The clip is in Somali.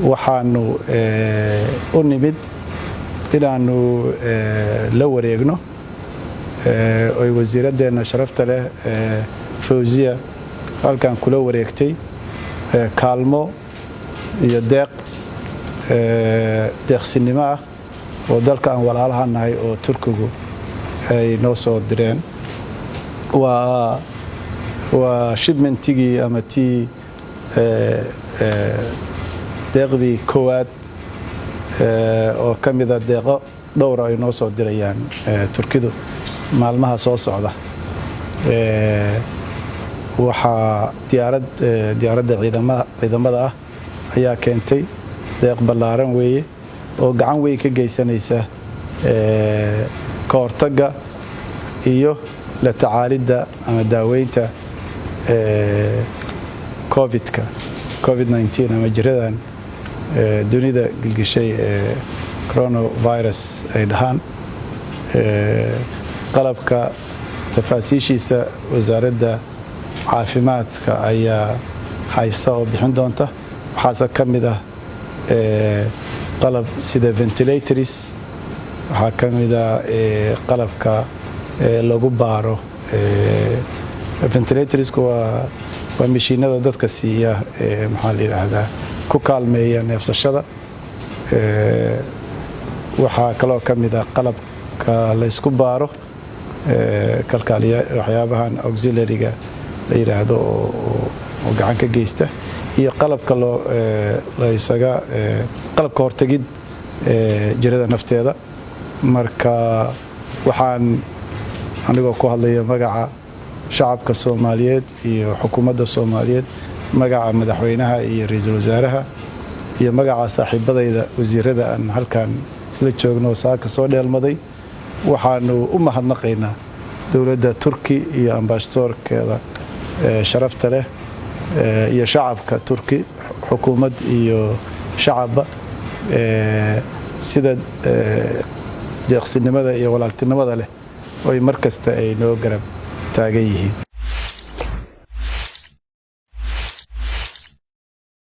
waxaanu u nimid inaanu la wareegno oo wasiiradeena sharafta leh Fawziya halkan kula wareegtay kaalmo iyo deeqsinimo ah oo dalka aan walaalaha nahay oo Turkigu ay noo soo direen waa shipmentigii ama deeqdii koowaad oo kamid ah deeqo dhowr ay noo soo dirayaan Turkidu maalmaha soo socda waxa diyaaradda ciidamada ah ayaa keentay deeq ballaaran weeye oo gacan weyn ka geysanaysa ka hortagga iyo la tacaalidda ama daaweynta COVID-19 ama jiradan dunida gilgishay coronavirus ay dhahaan qalabka tafaasiishiisa wasaaradda caafimaadka ayaa haysta oo bixin doonta waxaase ka mid ah qalab sida ventilators waxaa ka mid ah qalabka lagu baaro ventilatorska waa mashiinada dadka siiya maxaa la yiraahdaa ku kaalmeeya neefsashada waxaa kaloo ka mid ah qalabka la isku baaro kalkaaliya waxyaabahan auxiliary-ga la yiraahdo oo gacan ka geysta iyo qalabka qalabka hortagid jirada nafteeda marka waxaan anigoo ku hadlaya magaca shacabka Soomaaliyeed iyo xukuumadda Soomaaliyeed magaca madaxweynaha iyo ra'iisul wasaaraha iyo magaca saaxiibadayda wasiirada aan halkan isla joogno saaka soo dheelmaday waxaanu u mahadnaqaynaa dawladda Turki iyo ambassadorkeeda sharafta leh iyo shacabka Turki xukuumad iyo shacabba sida deeqsinimada iyo walaaltinimada leh oo markasta ay noo garab taagan yihiin